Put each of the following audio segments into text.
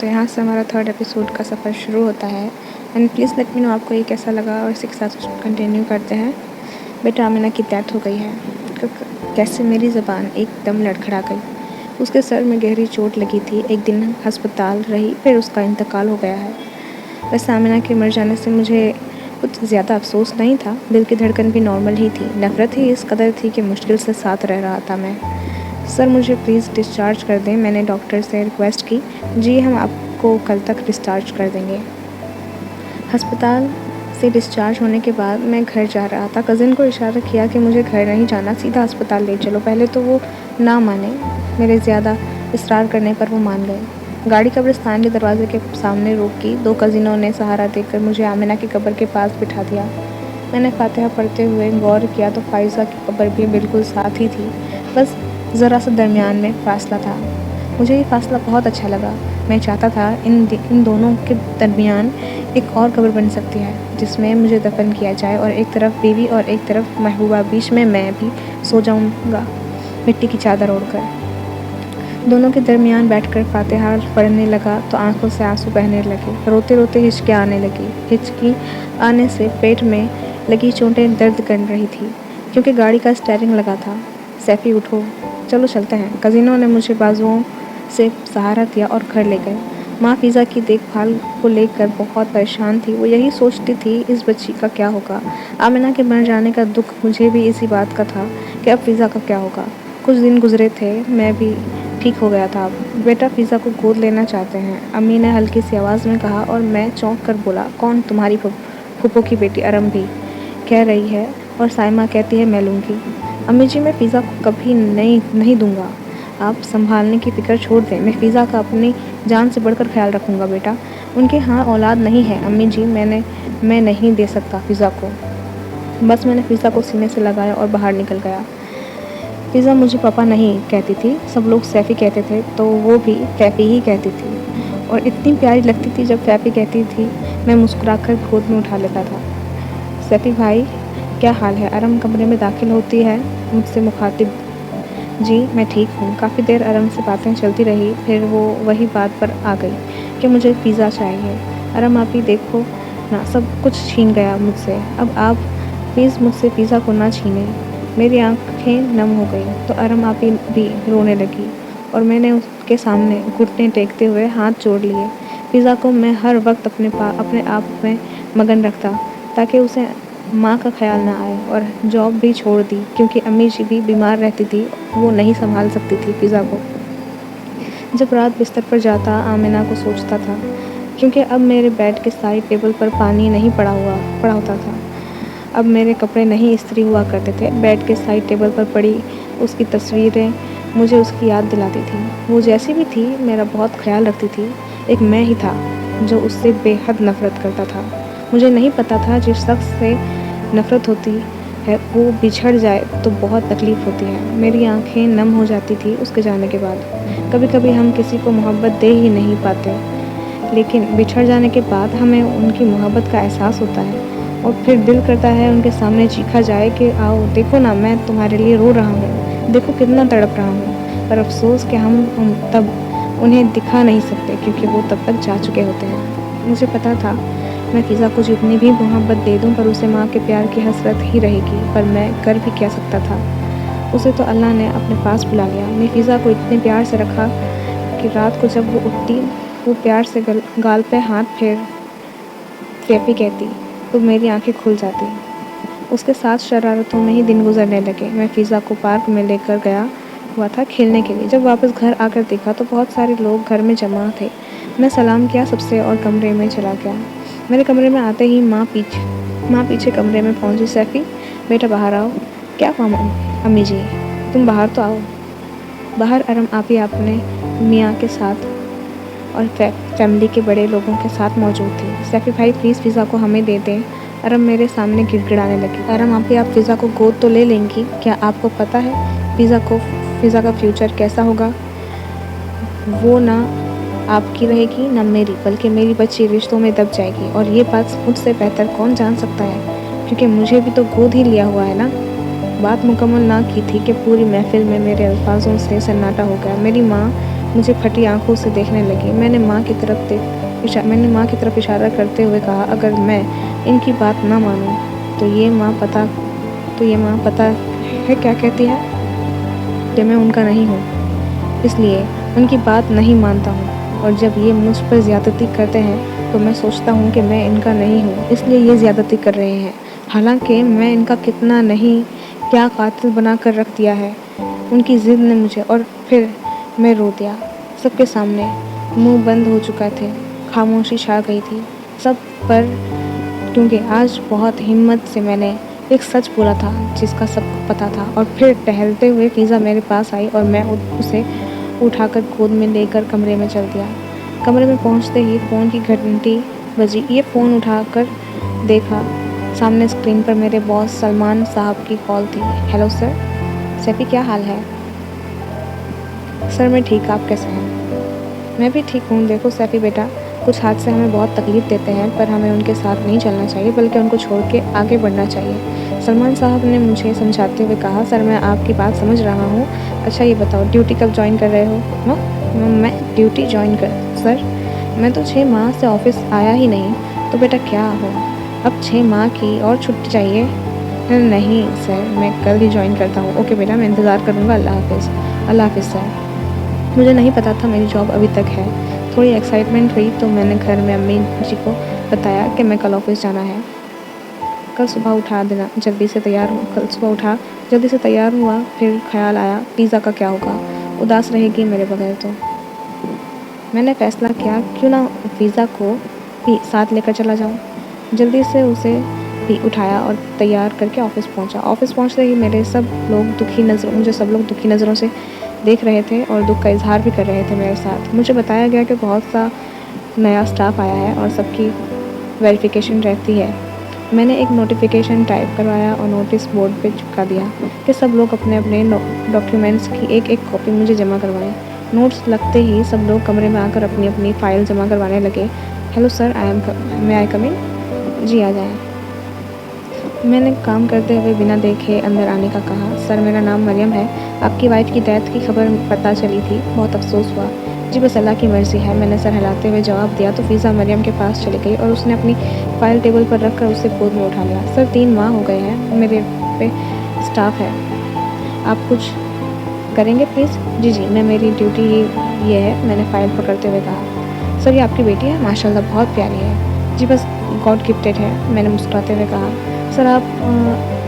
तो यहाँ से हमारा थर्ड एपिसोड का सफ़र शुरू होता है and please let me know आपको ये कैसा लगा और इसी के साथ कंटिन्यू करते हैं। बेटा आमिना की डेथ हो गई है। कैसे मेरी ज़बान एकदम लड़खड़ा गई। उसके सर में गहरी चोट लगी थी। एक दिन अस्पताल रही, फिर उसका इंतकाल हो गया है। वैसे आमिना के मर जाने से मुझे कुछ ज़्यादा अफसोस नहीं था। दिल की धड़कन भी नॉर्मल ही थी। नफ़रत ही इस कदर थी कि मुश्किल से साथ रह रहा था मैं। सर मुझे प्लीज़ डिस्चार्ज कर दें, मैंने डॉक्टर से रिक्वेस्ट की। जी हम आपको कल तक डिस्चार्ज कर देंगे। अस्पताल से डिस्चार्ज होने के बाद मैं घर जा रहा था। कज़िन को इशारा किया कि मुझे घर नहीं जाना, सीधा अस्पताल ले चलो। पहले तो वो ना माने, मेरे ज़्यादा इसरार करने पर वो मान गए। गाड़ी कब्रिस्तान के दरवाजे के सामने रोकी। 2 कज़िनों ने सहारा देकर मुझे आमिना की कब्र के पास बिठा दिया। मैंने फातिहा पढ़ते हुए गौर किया तो फ़ाइज़ा की कब्र भी बिल्कुल साथ ही थी, बस ज़रा सा दरमियान में फ़ासला था। मुझे ये फ़ासला बहुत अच्छा लगा। मैं चाहता था इन दोनों के दरमियान एक और कब्र बन सकती है जिसमें मुझे दफन किया जाए, और एक तरफ बीवी और एक तरफ महबूबा, बीच में मैं भी सो जाऊंगा मिट्टी की चादर ओढ़कर। दोनों के दरमियान बैठकर फातिहा पढ़ने लगा तो आंखों से आंसू बहने लगे। रोते रोते हिचकी आने लगी। हिचकी आने से पेट में लगी चोटें दर्द कर रही थी क्योंकि गाड़ी का स्टीयरिंग लगा था। सैफ़ी उठो, चलो चलते हैं। कज़िनों ने मुझे बाजुओं से सहारा दिया और घर ले गए। माँ फ़िज़ा की देखभाल को लेकर बहुत परेशान थी। वो यही सोचती थी इस बच्ची का क्या होगा। आमिना के मर जाने का दुख मुझे भी इसी बात का था कि अब फ़िज़ा का क्या होगा। कुछ दिन गुजरे थे, मैं भी ठीक हो गया था। बेटा फ़िज़ा को गोद लेना चाहते हैं, अम्मी ने हल्की सी आवाज़ में कहा, और मैं चौंक कर बोला, कौन? तुम्हारी फूफो की बेटी अरम भी कह रही है और साइमा कहती है मैं लूँगी। अम्मी जी मैं फ़िज़ा को कभी नहीं दूँगा। आप संभालने की फ़िक्र छोड़ दें, मैं फ़िज़ा का अपनी जान से बढ़कर ख्याल रखूँगा बेटा। उनके यहाँ औलाद नहीं है अम्मी जी, मैं नहीं दे सकता फ़िज़ा को। बस मैंने फ़िज़ा को सीने से लगाया और बाहर निकल गया। फ़िज़ा मुझे पापा नहीं कहती थी, सब लोग सैफ़ी कहते थे तो वो भी फ़ैफ़ी ही कहती थी, और इतनी प्यारी लगती थी जब फ़ैफ़ी कहती थी। मैं मुस्कुराकर गोद में उठा लेता था। सैफ़ी भाई क्या हाल है? अरम कमरे में दाखिल होती है मुझसे मुखातिब। जी मैं ठीक हूँ। काफ़ी देर अरम से बातें चलती रही, फिर वो वही बात पर आ गई कि मुझे फ़िज़ा चाहिए। अरम आप ही देखो ना, सब कुछ छीन गया मुझसे। अब आप प्लीज़ मुझसे फ़िज़ा को ना छीनें। मेरी आंखें नम हो गई तो अरम आप ही भी रोने लगी और मैंने उसके सामने घुटने टेकते हुए हाथ जोड़ लिए। फ़िज़ा को मैं हर वक्त अपने आप में मगन रखता ताकि उसे माँ का ख्याल ना आए, और जॉब भी छोड़ दी क्योंकि अम्मी जी भी बीमार रहती थी, वो नहीं संभाल सकती थी फ़िज़ा को। जब रात बिस्तर पर जाता आमिना को सोचता था, क्योंकि अब मेरे बेड के साइड टेबल पर पानी नहीं पड़ा होता था। अब मेरे कपड़े नहीं इस्त्री हुआ करते थे। बेड के साइड टेबल पर पड़ी उसकी तस्वीरें मुझे उसकी याद दिलाती थी। वो जैसी भी थी मेरा बहुत ख्याल रखती थी। एक मैं ही था जो उससे बेहद नफ़रत करता था। मुझे नहीं पता था जिस शख्स से नफ़रत होती है वो बिछड़ जाए तो बहुत तकलीफ़ होती है। मेरी आंखें नम हो जाती थी उसके जाने के बाद। कभी कभी हम किसी को मोहब्बत दे ही नहीं पाते, लेकिन बिछड़ जाने के बाद हमें उनकी मोहब्बत का एहसास होता है, और फिर दिल करता है उनके सामने चीखा जाए कि आओ देखो ना, मैं तुम्हारे लिए रो रहा हूँ, देखो कितना तड़प रहा हूँ। पर अफसोस कि हम तब उन्हें दिखा नहीं सकते क्योंकि वो तब तक जा चुके होते हैं। मुझे पता था मैं फ़िज़ा को जितनी भी मोहब्बत दे दूँ पर उसे माँ के प्यार की हसरत ही रहेगी, पर मैं कर भी क्या सकता था। उसे तो अल्लाह ने अपने पास बुला लिया। मैं फ़िज़ा को इतने प्यार से रखा कि रात को जब वो उठती, वो प्यार से गाल पे हाथ फेर सैफ़ी कहती तो मेरी आंखें खुल जाती। उसके साथ शरारतों में ही दिन गुजरने लगे। मैं फ़िज़ा को पार्क में लेकर गया हुआ था खेलने के लिए। जब वापस घर आकर देखा तो बहुत सारे लोग घर में जमा थे। मैं सलाम किया सबसे और कमरे में चला गया। मेरे कमरे में आते ही माँ पीछे कमरे में पहुँची। सैफ़ी बेटा बाहर आओ। क्या हुआ अम्मी जी? तुम बाहर तो आओ। बाहर अरम आपी अपने मियाँ के साथ और फैमिली के बड़े लोगों के साथ मौजूद थी। सैफ़ी भाई प्लीज़ फ़िज़ा को हमें दे दें। अरम मेरे सामने गिड़गिड़ाने लगी। अरम आपी आप फ़िज़ा को गोद तो ले लेंगी, क्या आपको पता है फ़िज़ा का फ्यूचर कैसा होगा? वो ना आपकी रहेगी ना मेरी, बल्कि मेरी बच्ची रिश्तों में दब जाएगी, और ये बात मुझसे बेहतर कौन जान सकता है, क्योंकि मुझे भी तो गोद ही लिया हुआ है ना। बात मुकम्मल ना की थी कि पूरी महफिल में मेरे अल्फाजों से सन्नाटा हो गया। मेरी माँ मुझे फटी आंखों से देखने लगी। मैंने माँ की तरफ इशारा करते हुए कहा, अगर मैं इनकी बात ना मानूं तो ये माँ पता है क्या कहती है कि मैं उनका नहीं हूँ, इसलिए उनकी बात नहीं मानता हूँ। और जब ये मुझ पर ज़्यादती करते हैं तो मैं सोचता हूँ कि मैं इनका नहीं हूँ, इसलिए ये ज़्यादती कर रहे हैं। हालांकि मैं इनका कितना नहीं क्या कातिल बना कर रख दिया है उनकी ज़िद ने मुझे। और फिर मैं रो दिया सबके सामने। मुंह बंद हो चुका थे, खामोशी छा गई थी सब पर, क्योंकि आज बहुत हिम्मत से मैंने एक सच बोला था जिसका सबको पता था। और फिर टहलते हुए फ़िज़ा मेरे पास आई और मैं उसे उठाकर गोद में लेकर कमरे में चल दिया। कमरे में पहुंचते ही फ़ोन की घंटी बजी। ये फ़ोन उठाकर देखा, सामने स्क्रीन पर मेरे बॉस सलमान साहब की कॉल थी। Hello sir. सैफ़ी, क्या हाल है? सर मैं ठीक, आप कैसे हैं? मैं भी ठीक हूँ। देखो सैफ़ी बेटा, कुछ हादसे हमें बहुत तकलीफ़ देते हैं, पर हमें उनके साथ नहीं चलना चाहिए बल्कि उनको छोड़ के आगे बढ़ना चाहिए। सलमान साहब ने मुझे समझाते हुए कहा। सर मैं आपकी बात समझ रहा हूँ। अच्छा ये बताओ, ड्यूटी कब ज्वाइन कर रहे हो? मैं ड्यूटी ज्वाइन कर सर, मैं तो 6 माह से ऑफिस आया ही नहीं। तो बेटा क्या हो, अब 6 माह की और छुट्टी चाहिए? नहीं सर, मैं कल ही ज्वाइन करता हूँ। ओके बेटा, मैं इंतज़ार करूँगा। अल्लाह हाफिज़। अल्लाह हाफिज़ सर। मुझे नहीं पता था मेरी जॉब अभी तक है। थोड़ी एक्साइटमेंट हुई तो मैंने घर में अम्मी जी को बताया कि मैं कल ऑफिस जाना है। कल सुबह उठा देना, जल्दी से तैयार हुआ। फिर ख्याल आया पिज़्ज़ा का क्या होगा, उदास रहेगी मेरे बगैर तो। मैंने फ़ैसला किया क्यों ना पिज़्ज़ा को भी साथ लेकर चला जाऊं। जल्दी से उसे भी उठाया और तैयार करके ऑफिस पहुंचा। ऑफिस पहुंचते ही मुझे सब लोग दुखी नज़रों से देख रहे थे और दुख का इजहार भी कर रहे थे मेरे साथ। मुझे बताया गया कि बहुत सा नया स्टाफ आया है और सबकी वेरिफिकेशन रहती है। मैंने एक नोटिफिकेशन टाइप करवाया और नोटिस बोर्ड पे चिपका दिया कि सब लोग अपने अपने डॉक्यूमेंट्स की एक एक कॉपी मुझे जमा करवाएं। नोट्स लगते ही सब लोग कमरे में आकर अपनी अपनी फ़ाइल जमा करवाने लगे। हेलो सर, मे आई कम इन? जी आ जाएं। मैंने काम करते हुए बिना देखे अंदर आने का कहा। सर मेरा नाम मरियम है, आपकी वाइफ की डेथ की खबर पता चली थी, बहुत अफसोस हुआ। जी बस अल्लाह की मर्ज़ी है, मैंने सर हिलाते हुए जवाब दिया तो फ़िज़ा मरियम के पास चली गई और उसने अपनी फ़ाइल टेबल पर रख कर उसे गोद में उठा लिया। सर 3 माह हो गए हैं, मेरे पे स्टाफ है, आप कुछ करेंगे प्लीज़? जी मैं मेरी ड्यूटी ये है, मैंने फ़ाइल पकड़ते हुए कहा। सर ये आपकी बेटी है, माशाल्लाह बहुत प्यारी है। जी बस गॉड गिफ्टेड है, मैंने मुस्कुराते हुए कहा। सर आप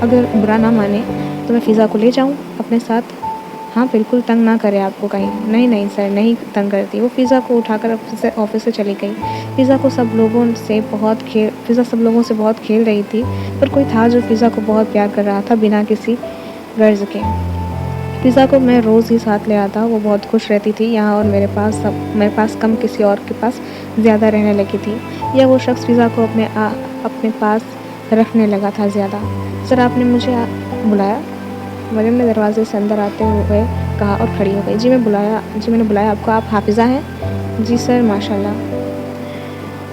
अगर बुरा ना माने तो मैं फ़िज़ा को ले जाऊँ अपने साथ? हाँ बिल्कुल, तंग ना करे आपको कहीं। नहीं सर, नहीं तंग करती। वो फ़िज़ा को उठाकर ऑफिस से चली गई। फ़िज़ा सब लोगों से बहुत खेल रही थी, पर कोई था जो फ़िज़ा को बहुत प्यार कर रहा था बिना किसी गर्ज़ के। फ़िज़ा को मैं रोज़ ही साथ ले आता, वो बहुत खुश रहती थी यहाँ और मेरे पास कम, किसी और के पास ज़्यादा रहने लगी थी। या वो शख्स फ़िज़ा को अपने पास रखने लगा था ज़्यादा। सर आपने मुझे बुलाया? मरियम ने दरवाजे से अंदर आते हुए कहा और खड़ी हो गई। जी मैंने बुलाया आपको। आप हाफिज़ा हैं? जी सर माशाल्लाह।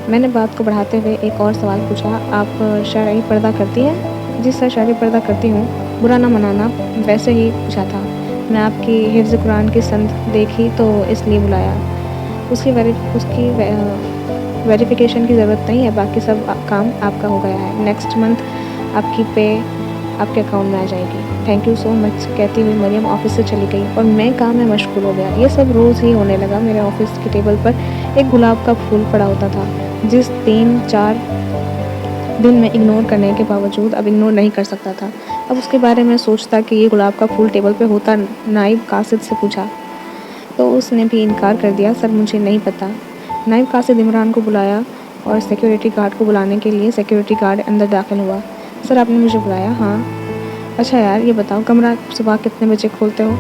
मैंने बात को बढ़ाते हुए एक और सवाल पूछा, आप शरई पर्दा करती हैं? जी सर शरई पर्दा करती हूँ, बुरा ना मनाना, वैसे ही पूछा था। मैं आपकी हिफ्ज़ कुरान की संद देखी तो इसलिए बुलाया। उसकी वेरिफिकेशन की ज़रूरत नहीं है, बाकी सब काम आपका हो गया है। नेक्स्ट मंथ आपकी पे आपके अकाउंट में आ जाएगी। थैंक यू सो मच, कहती हुई मरियम ऑफिस से चली गई और मैं काम में मशगूल हो गया। ये सब रोज़ ही होने लगा। मेरे ऑफिस की टेबल पर एक गुलाब का फूल पड़ा होता था, जिस 3-4 दिन में इग्नोर करने के बावजूद अब इग्नोर नहीं कर सकता था। अब उसके बारे में सोचता कि ये गुलाब का फूल टेबल पे होता। नाइब कासिद से पूछा तो उसने भी इनकार कर दिया। सर मुझे नहीं पता। नाइब कासिद इमरान को बुलाया और सिक्योरिटी गार्ड को बुलाने के लिए सिक्योरिटी गार्ड अंदर दाखिल हुआ। सर आपने मुझे बुलाया? हाँ। अच्छा यार ये बताओ, कमरा सुबह कितने बजे खोलते हो?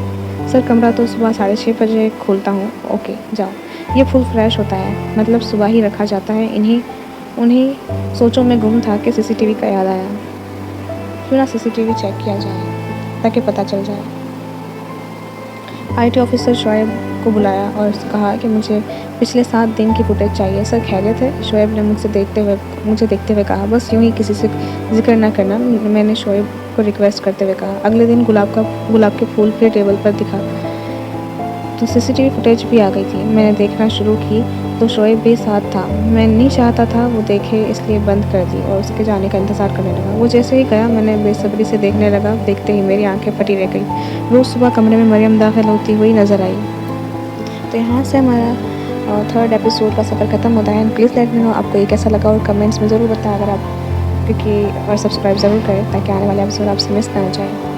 सर कमरा तो सुबह 6:30 बजे खोलता हूँ। ओके जाओ। ये फुल फ्रेश होता है, मतलब सुबह ही रखा जाता है। उन्हीं सोचों में गुम था कि सीसीटीवी का याद आया। क्यों ना सीसीटीवी चेक किया जाए ताकि पता चल जाए। आईटी ऑफिसर शोएब को बुलाया और कहा कि मुझे पिछले 7 दिन की फुटेज चाहिए। सर खैरियत है? शोएब ने मुझे देखते हुए कहा। बस यूँ ही किसी से जिक्र ना करना, मैंने शोएब को रिक्वेस्ट करते हुए कहा। अगले दिन गुलाब के फूल फिर टेबल पर दिखा तो सीसीटीवी फुटेज भी आ गई थी। मैंने देखना शुरू की तो शोएब भी साथ था। मैं नहीं चाहता था वो देखे, इसलिए बंद कर दी और उसके जाने का इंतज़ार करने लगा। वो जैसे ही गया मैंने बेसब्री से देखने लगा। देखते ही मेरी आंखें फटी रह गई। रोज़ सुबह कमरे में मरियम दाखिल होती हुई नज़र आई। तो यहाँ से हमारा 3rd एपिसोड का सफ़र ख़त्म होता है। And please let me know आपको ये कैसा लगा और कमेंट्स में ज़रूर बताएं अगर आप, क्योंकि और सब्सक्राइब ज़रूर करें ताकि आने वाले एपिसोड आपसे मिस ना हो जाए।